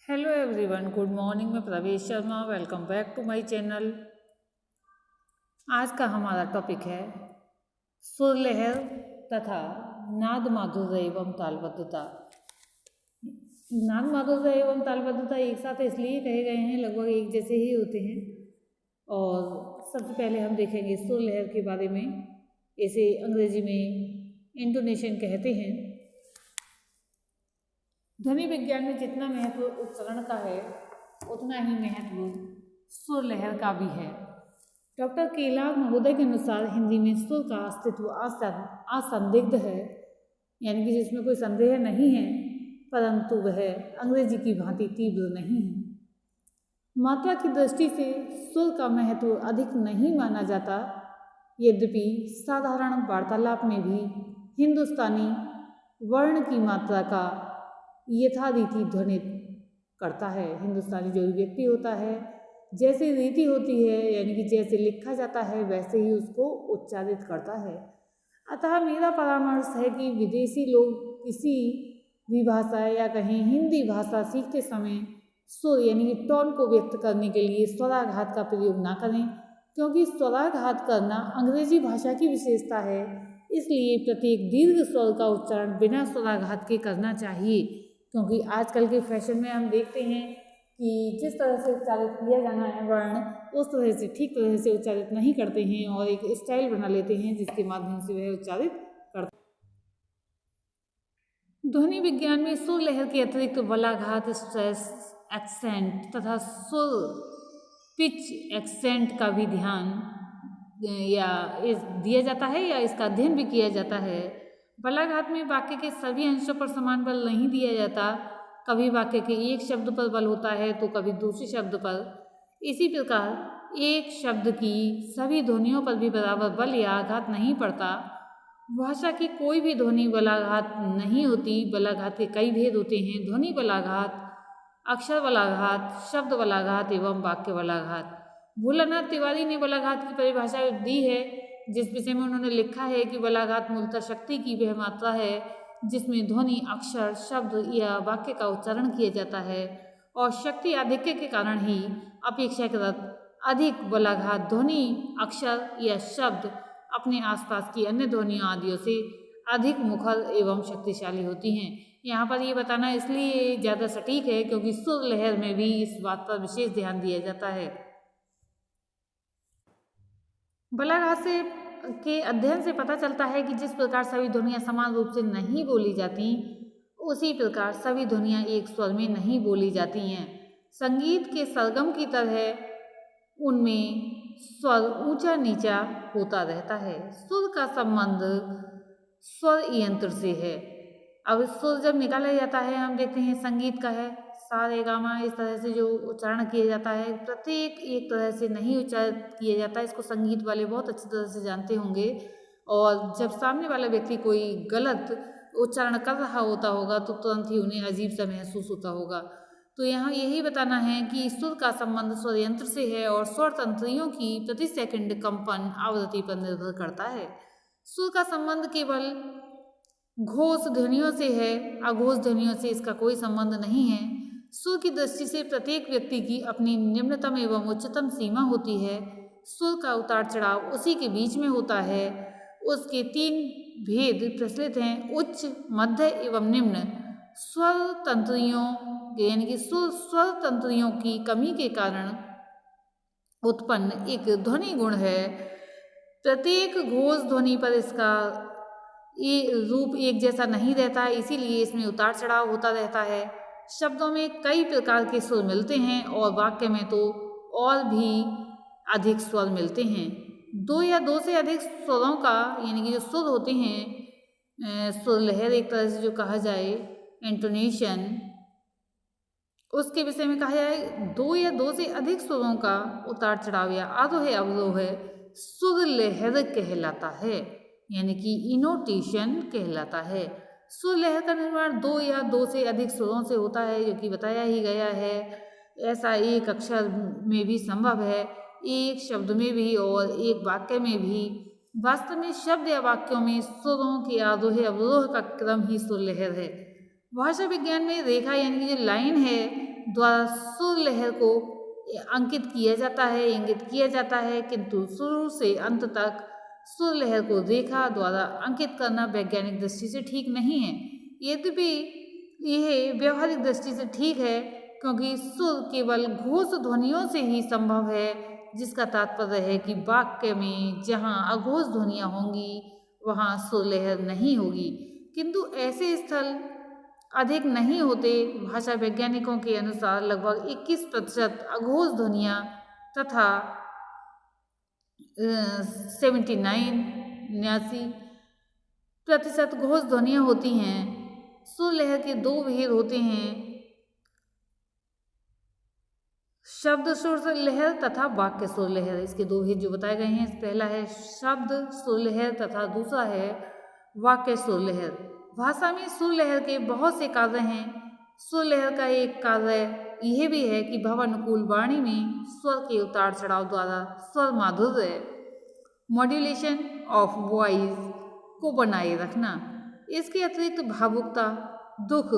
Hello everyone, good morning. मैं Pravesh Sharma, welcome back to my channel. आज का हमारा टॉपिक है सुर लहर तथा नाद माधुर्य एवं तालबद्धता। नाद माधुर्य एवं तालबद्धता एक साथ इसलिए कहे गए हैं, लगभग एक जैसे ही होते हैं। और सबसे पहले हम देखेंगे सुर लहर के बारे में। इसे अंग्रेजी में इंटोनेशन कहते हैं। ध्वनि विज्ञान में जितना महत्व उच्चारण का है, उतना ही महत्व सुर लहर का भी है। डॉक्टर केलाग महोदय के अनुसार हिंदी में सुर का अस्तित्व असंदिग्ध है, यानी कि जिसमें कोई संदेह नहीं है, परंतु वह अंग्रेजी की भांति तीव्र नहीं है। मात्रा की दृष्टि से सुर का महत्व अधिक नहीं माना जाता, यद्यपि साधारण वार्तालाप में भी हिंदुस्तानी वर्ण की मात्रा का यथारीति ध्वनित करता है। हिंदुस्तानी जो भी व्यक्ति होता है, जैसी रीति होती है, यानी कि जैसे लिखा जाता है वैसे ही उसको उच्चारित करता है। अतः मेरा परामर्श है कि विदेशी लोग किसी भी भाषा या कहीं हिंदी भाषा सीखते समय सुर यानी कि टोन को व्यक्त करने के लिए स्वराघात का प्रयोग ना करें, क्योंकि स्वराघात करना अंग्रेजी भाषा की विशेषता है। इसलिए प्रत्येक दीर्घ स्वर का उच्चारण बिना स्वराघात के करना चाहिए, क्योंकि आजकल के फैशन में हम देखते हैं कि जिस तरह से उच्चारित किया जाना है वर्ण, उस तरह से ठीक तरह से उच्चारित नहीं करते हैं और एक स्टाइल बना लेते हैं जिसके माध्यम से वह उच्चारित करते हैं। ध्वनि विज्ञान में सुर लहर के अतिरिक्त बलाघात, स्ट्रेस, एक्सेंट तथा सुर पिच एक्सेंट का भी ध्यान दिया जाता है या इसका अध्ययन भी किया जाता है। बलाघात में वाक्य के सभी अंशों पर समान बल नहीं दिया जाता। कभी वाक्य के एक शब्द पर बल होता है तो कभी दूसरे शब्द पर। इसी प्रकार एक शब्द की सभी ध्वनियों पर भी बराबर बल या आघात नहीं पड़ता। भाषा की कोई भी ध्वनि बलाघात नहीं होती। बलाघात के कई भेद होते हैं: ध्वनि बलाघात, अक्षर बलाघात, शब्द बलाघात एवं वाक्य बलाघात। भोलानाथ तिवारी ने बलाघात की परिभाषा दी है, जिस विषय में उन्होंने लिखा है कि बलाघात मूलतः शक्ति की वह मात्रा है जिसमें ध्वनि, अक्षर, शब्द या वाक्य का उच्चारण किया जाता है, और शक्ति आधिक्य के कारण ही अपेक्षाकृत अधिक बलाघात ध्वनि, अक्षर या शब्द अपने आसपास की अन्य ध्वनियों आदियों से अधिक मुखर एवं शक्तिशाली होती हैं। यहाँ पर ये बताना इसलिए ज़्यादा सटीक है क्योंकि सुर लहर में भी इस बात पर विशेष ध्यान दिया जाता है। बलाघात के अध्ययन से पता चलता है कि जिस प्रकार सभी ध्वनियाँ समान रूप से नहीं बोली जाती, उसी प्रकार सभी ध्वनियाँ एक स्वर में नहीं बोली जाती हैं। संगीत के सरगम की तरह उनमें स्वर ऊंचा नीचा होता रहता है। सुर का संबंध स्वर यंत्र से है। अब सुर जब निकाला जाता है, हम देखते हैं संगीत का है सा रे गा मा, इस तरह से जो उच्चारण किया जाता है, प्रत्येक एक तरह से नहीं उच्चारित किया जाता है। इसको संगीत वाले बहुत अच्छी तरह से जानते होंगे, और जब सामने वाला व्यक्ति कोई गलत उच्चारण कर रहा होता होगा तो तुरंत ही उन्हें अजीब सा महसूस होता होगा। तो यहाँ यही बताना है कि सुर का संबंध स्वर यंत्र से है और स्वर तंत्रियों की प्रति सेकंड कंपन आवृत्ति पर निर्भर करता है। सुर का संबंध केवल घोष ध्वनियों से है, अघोष ध्वनियों से इसका कोई संबंध नहीं है। सुर की दृष्टि से प्रत्येक व्यक्ति की अपनी निम्नतम एवं उच्चतम सीमा होती है। सुर का उतार चढ़ाव उसी के बीच में होता है। उसके 3 भेद प्रचलित हैं: उच्च, मध्य एवं निम्न। स्वर तंत्रियों यानी कि स्वर तंत्रियों की कमी के कारण उत्पन्न एक ध्वनि गुण है। प्रत्येक घोष ध्वनि पर इसका रूप एक जैसा नहीं रहता, इसीलिए इसमें उतार चढ़ाव होता रहता है। शब्दों में कई प्रकार के सुर मिलते हैं और वाक्य में तो और भी अधिक स्वर मिलते हैं। 2 या 2 से अधिक स्वरों का यानी कि जो सुर होते हैं, सुर लहर एक तरह से जो कहा जाए, इंटोनेशन, उसके विषय में कहा जाए 2 या 2 से अधिक स्वरों का उतार चढ़ाव या आरोह अवरोह सुर लहर कहलाता है, यानी कि इनोटेशन कहलाता है। सुर लहर का निर्माण 2 या 2 से अधिक स्वरों से होता है, जो कि बताया ही गया है। ऐसा एक अक्षर में भी संभव है, एक शब्द में भी और एक वाक्य में भी। वास्तव में शब्द या वाक्यों में स्वरों के आरोह अवरोह का क्रम ही सुर लहर है। भाषा विज्ञान में रेखा यानी कि जो लाइन है द्वारा सुर लहर को अंकित किया जाता है, इंगित किया जाता है, किंतु शुरू से अंत तक सुर लहर को रेखा द्वारा अंकित करना वैज्ञानिक दृष्टि से ठीक नहीं है। यद्यपि यह व्यवहारिक दृष्टि से ठीक है, क्योंकि सुर केवल घोष ध्वनियों से ही संभव है, जिसका तात्पर्य है कि वाक्य में जहाँ अघोष ध्वनियाँ होंगी वहाँ सुर लहर नहीं होगी, किंतु ऐसे स्थल अधिक नहीं होते। भाषा वैज्ञानिकों के अनुसार लगभग 21% अघोष ध्वनियाँ तथा 79% घोष ध्वनियाँ होती हैं। सुर लहर के दो भेद होते हैं, शब्द सुर लहर तथा वाक्य सुर लहर। इसके दो भेद जो बताए गए हैं, पहला है शब्द सुर लहर तथा दूसरा है वाक्य सुर लहर। भाषा में सुर लहर के बहुत से कार्य हैं। सुर लहर का एक कार्य यह भी है कि भावानुकूल वाणी में स्वर के उतार चढ़ाव द्वारा स्वर माधुर्य, मॉड्यूलेशन ऑफ वॉइस को बनाए रखना। इसके अतिरिक्त भावुकता, दुख,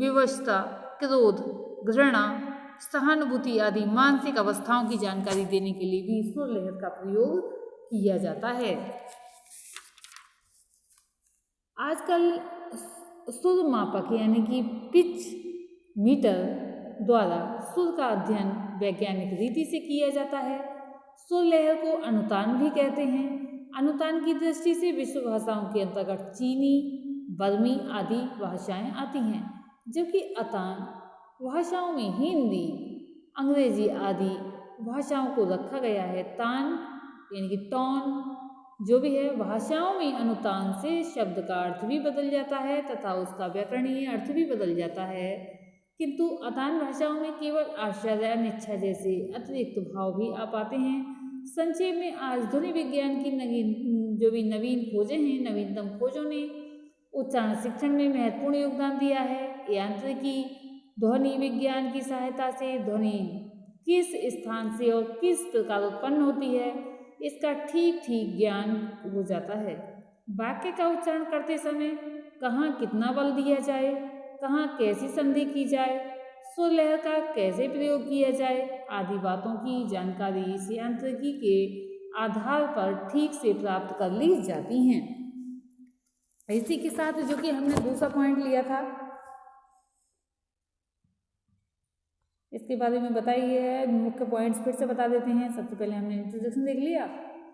विवशता, क्रोध, घृणा, सहानुभूति आदि मानसिक अवस्थाओं की जानकारी देने के लिए भी सुर लहर का प्रयोग किया जाता है। आजकल सुर मापक यानी कि पिच मीटर द्वारा सुर का अध्ययन वैज्ञानिक रीति से किया जाता है। सुर लहर को अनुतान भी कहते हैं। अनुतान की दृष्टि से विश्व भाषाओं के अंतर्गत चीनी, बर्मी आदि भाषाएं आती हैं, जबकि अतान भाषाओं में हिंदी, अंग्रेजी आदि भाषाओं को रखा गया है। तान यानी कि टॉन जो भी है, भाषाओं में अनुतान से शब्द का अर्थ भी बदल जाता है तथा उसका व्याकरणीय अर्थ भी बदल जाता है, किंतु अतान भाषाओं में केवल आश्चर्य, अनिच्छा जैसे अतिरिक्त भाव भी आ पाते हैं। संक्षेप में, आज ध्वनि विज्ञान की नवीन खोजें हैं, नवीनतम खोजों ने उच्चारण शिक्षण में महत्वपूर्ण योगदान दिया है। यांत्रिकी ध्वनि विज्ञान की सहायता से ध्वनि किस स्थान से और किस प्रकार उत्पन्न होती है, इसका ठीक ठीक ज्ञान हो जाता है। वाक्य का उच्चारण करते समय कहाँ कितना बल दिया जाए, कहाँ कैसी संधि की जाए, सुर लहर का कैसे प्रयोग किया जाए आदि बातों की जानकारी इस यांत्रिकी के आधार पर ठीक से प्राप्त कर ली जाती हैं। इसी के साथ जो कि हमने दूसरा पॉइंट लिया था, इसके बारे में बताइए है। मुख्य पॉइंट्स फिर से बता देते हैं। सबसे पहले हमने इंट्रोडक्शन देख लिया,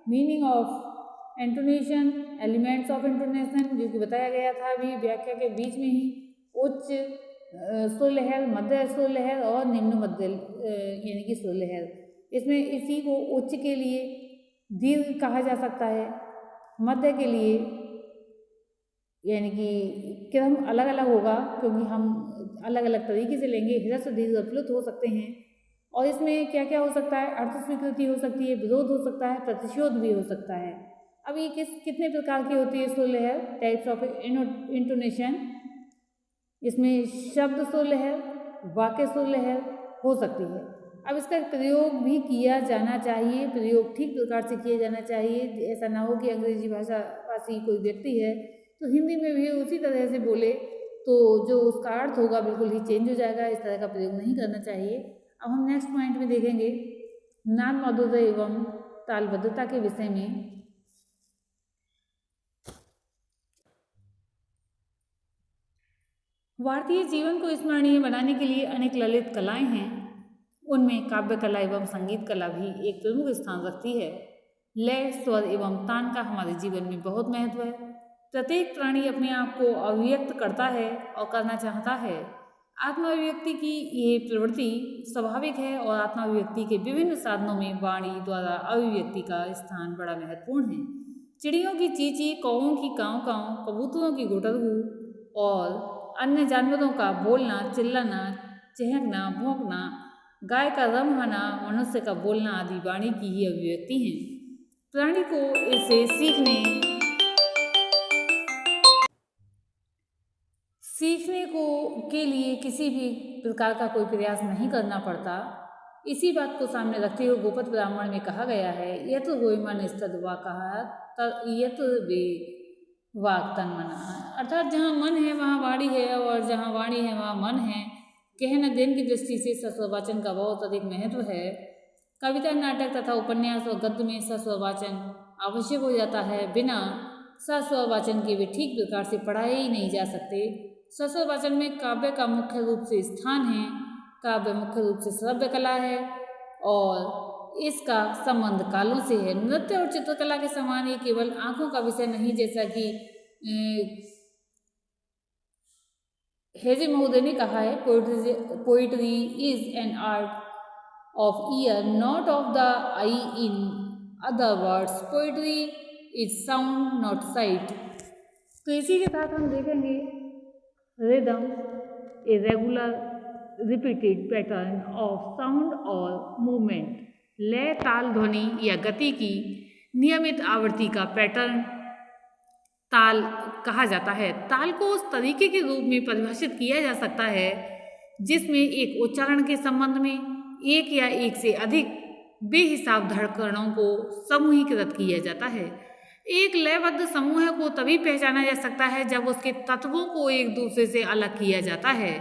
meaning of intonation, elements of intonation जो कि बताया गया था अभी व्याख्या के बीच में ही, उच्च सुर लहर, मध्य सुर लहर और निम्न मध्य यानी कि सुर लहर। इसमें इसी को उच्च के लिए दीर्घ कहा जा सकता है, मध्य के लिए यानी कि क्रम अलग अलग होगा क्योंकि हम अलग अलग तरीके से लेंगे, ह्रस्व दीर्घ प्लुत हो सकते हैं। और इसमें क्या क्या हो सकता है, अर्थ स्वीकृति हो सकती है, विरोध हो सकता है, प्रतिशोध भी हो सकता है। अब ये कितने प्रकार की होती है सुर लहर, टाइप्स ऑफ इंटोनेशन। इसमें शब्द सुर लहर, वाक्य सुर लहर हो सकती है। अब इसका प्रयोग भी किया जाना चाहिए, प्रयोग ठीक प्रकार से किया जाना चाहिए। ऐसा ना हो कि अंग्रेजी भाषा भाषी कोई व्यक्ति है तो हिंदी में भी उसी तरह से बोले तो जो उसका अर्थ होगा बिल्कुल ही चेंज हो जाएगा। इस तरह का प्रयोग नहीं करना चाहिए। अब हम नेक्स्ट पॉइंट में देखेंगे नाद माधुर्य एवं तालबद्धता के विषय में। भारतीय जीवन को स्मरणीय बनाने के लिए अनेक ललित कलाएं हैं, उनमें काव्य कला एवं संगीत कला भी एक प्रमुख स्थान रखती है। लय, स्वर एवं तान का हमारे जीवन में बहुत महत्व है। प्रत्येक प्राणी अपने आप को अभिव्यक्त करता है और करना चाहता है। आत्माभिव्यक्ति की ये प्रवृत्ति स्वाभाविक है और आत्माभिव्यक्ति के विभिन्न साधनों में वाणी द्वारा अभिव्यक्ति का स्थान बड़ा महत्वपूर्ण है। चिड़ियों की चींची, कौओं की काँव काँव, कबूतरों की गुटरगू और अन्य जानवरों का बोलना, चिल्लाना, चहकना, भौंकना, गाय का रम्हाना, मनुष्य का बोलना आदि वाणी की ही अभिव्यक्ति हैं। प्राणी को इसे सीखने के लिए किसी भी प्रकार का कोई प्रयास नहीं करना पड़ता। इसी बात को सामने रखते हुए गोपद ब्राह्मण में कहा गया है, यत होय मन स्तद वाकः यत वे वाक तन मना। अर्थात जहाँ मन है वहाँ वाणी है और जहाँ वाणी है वहाँ मन है। गहन अध्ययन की दृष्टि से सस्वर वाचन का बहुत अधिक महत्व है। कविता, नाटक तथा उपन्यास और गद्य में सस्वर वाचन आवश्यक हो जाता है। बिना सस्वर वाचन के वे ठीक प्रकार से पढ़ाए ही नहीं जा सकते। सस्वर वाचन में काव्य का मुख्य रूप से स्थान है। काव्य मुख्य रूप से श्रव्य कला है और इसका संबंध कालों से है। नृत्य और चित्रकला के समान ये केवल आंखों का विषय नहीं, जैसा कि हेजे महोदय ने कहा है, poetry is an art of ear, not of the eye. In other words, poetry is sound, not sight. तो इसी के साथ हम देखेंगे rhythm, a regular repeated pattern of sound or movement. लय, ताल, ध्वनि या गति की नियमित आवृत्ति का पैटर्न ताल कहा जाता है। ताल को उस तरीके के रूप में परिभाषित किया जा सकता है जिसमें एक उच्चारण के संबंध में एक या एक से अधिक बेहिसाब धड़कनों को समूहीकृत किया जाता है। एक लयबद्ध समूह को तभी पहचाना जा सकता है जब उसके तत्वों को एक दूसरे से अलग किया जाता है।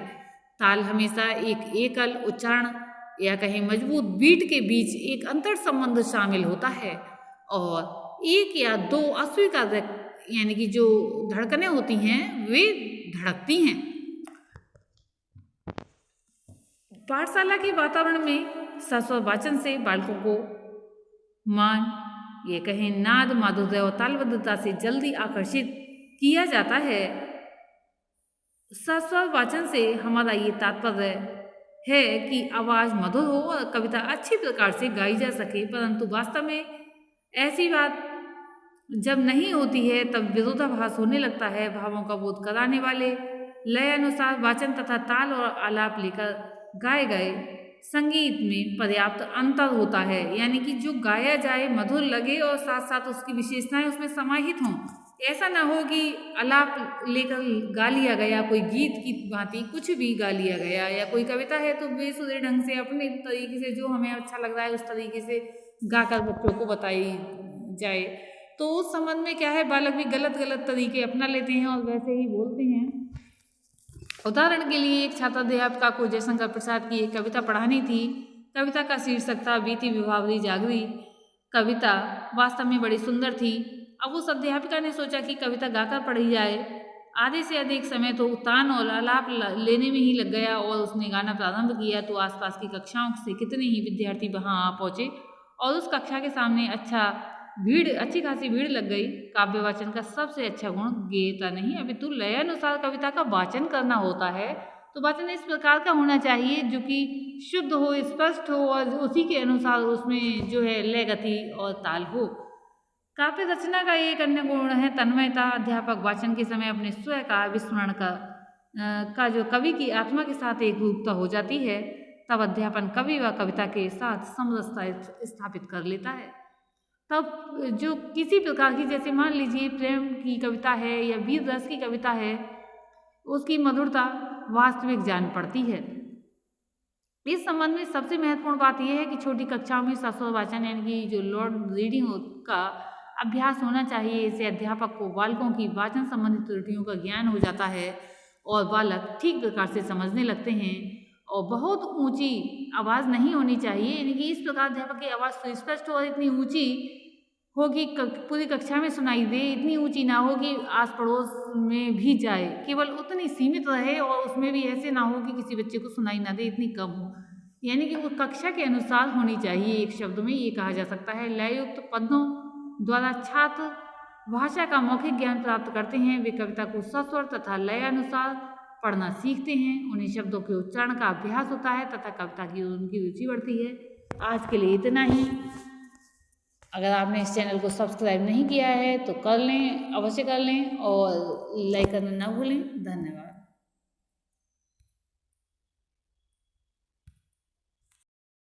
ताल हमेशा एक एकल उच्चारण या कहीं मजबूत बीट के बीच एक अंतर संबंध शामिल होता है और एक या दो अस्वीकार्य यानी कि जो धड़कनें होती हैं वे धड़कती हैं। पाठशाला के वातावरण में सस्वर वाचन से बालकों को मान, ये कहें नाद, माधुर्य और तालबद्धता से जल्दी आकर्षित किया जाता है। सस्वर वाचन से हमारा ये तात्पर्य है कि आवाज़ मधुर हो और कविता अच्छी प्रकार से गाई जा सके, परंतु वास्तव में ऐसी बात जब नहीं होती है तब विरोधाभास होने लगता है। भावों का बोध कराने वाले लय अनुसार वाचन तथा ताल और आलाप लेकर गाए गए संगीत में पर्याप्त अंतर होता है, यानी कि जो गाया जाए मधुर लगे और साथ साथ उसकी विशेषताएं उसमें समाहित हों। ऐसा ना हो कि आलाप लेकर गा लिया गया, कोई गीत की भांति कुछ भी गा लिया गया, या कोई कविता है तो बेसुरे ढंग से अपने तरीके से जो हमें अच्छा लग रहा है उस तरीके से गाकर बच्चों को बताई जाए। तो उस संबंध में क्या है, बालक भी गलत गलत तरीके अपना लेते हैं और वैसे ही बोलते हैं। उदाहरण के लिए एक छात्राध्यापिका को जयशंकर प्रसाद की एक कविता पढ़ानी थी। कविता का शीर्षक था बीती विभावरी जागरी। कविता वास्तव में बड़ी सुंदर थी। अब उस अध्यापिका ने सोचा कि कविता गाकर पढ़ी जाए। आधे से अधिक समय तो तान और आलाप लेने में ही लग गया और उसने गाना प्रारंभ किया तो आसपास की कक्षाओं से कितने ही विद्यार्थी वहां आ पहुंचे और उस कक्षा के सामने अच्छी खासी भीड़ लग गई। काव्य वाचन का सबसे अच्छा गुण गेयता नहीं, अपितु लय अनुसार कविता का वाचन करना होता है। तो वाचन इस प्रकार का होना चाहिए जो कि शुद्ध हो, स्पष्ट हो और उसी के अनुसार उसमें जो है लय, गति और ताल हो। काव्य रचना का एक अन्य गुण है तन्मयता। अध्यापक वाचन के समय अपने स्वयं का विस्मरण का जो कवि की आत्मा के साथ एक रूपता हो जाती है, तब अध्यापन कवि व कविता के साथ समरसता स्थापित कर लेता है। तब जो किसी प्रकार की, जैसे मान लीजिए प्रेम की कविता है या वीर रस की कविता है, उसकी मधुरता वास्तविक जान पड़ती है। इस संबंध में सबसे महत्वपूर्ण बात यह है कि छोटी कक्षाओं में सस्वर वाचन यानी कि जो लॉर्ड रीडिंग का अभ्यास होना चाहिए। इससे अध्यापक को बालकों की वाचन संबंधित त्रुटियों का ज्ञान हो जाता है और बालक ठीक प्रकार से समझने लगते हैं। और बहुत ऊंची आवाज़ नहीं होनी चाहिए, यानी कि इस प्रकार अध्यापक की आवाज़ सुस्पष्ट और इतनी ऊंची हो कि पूरी कक्षा में सुनाई दे, इतनी ऊंची ना हो कि आस पड़ोस में भी जाए, केवल उतनी सीमित रहे और उसमें भी ऐसे ना हो कि किसी बच्चे को सुनाई ना दे, इतनी कम हो, यानी कि वो कक्षा के अनुसार होनी चाहिए। एक शब्द में ये कहा जा सकता है। लययुक्त पदों द्वारा छात्र भाषा का मौखिक ज्ञान प्राप्त करते हैं। वे कविता को सस्वर तथा लय अनुसार पढ़ना सीखते हैं। उन्हें शब्दों के उच्चारण का अभ्यास होता है तथा कविता की उनकी रुचि बढ़ती है। आज के लिए इतना ही। अगर आपने इस चैनल को सब्सक्राइब नहीं किया है तो कर लें, अवश्य कर लें और लाइक करना ना भूलें। धन्यवाद।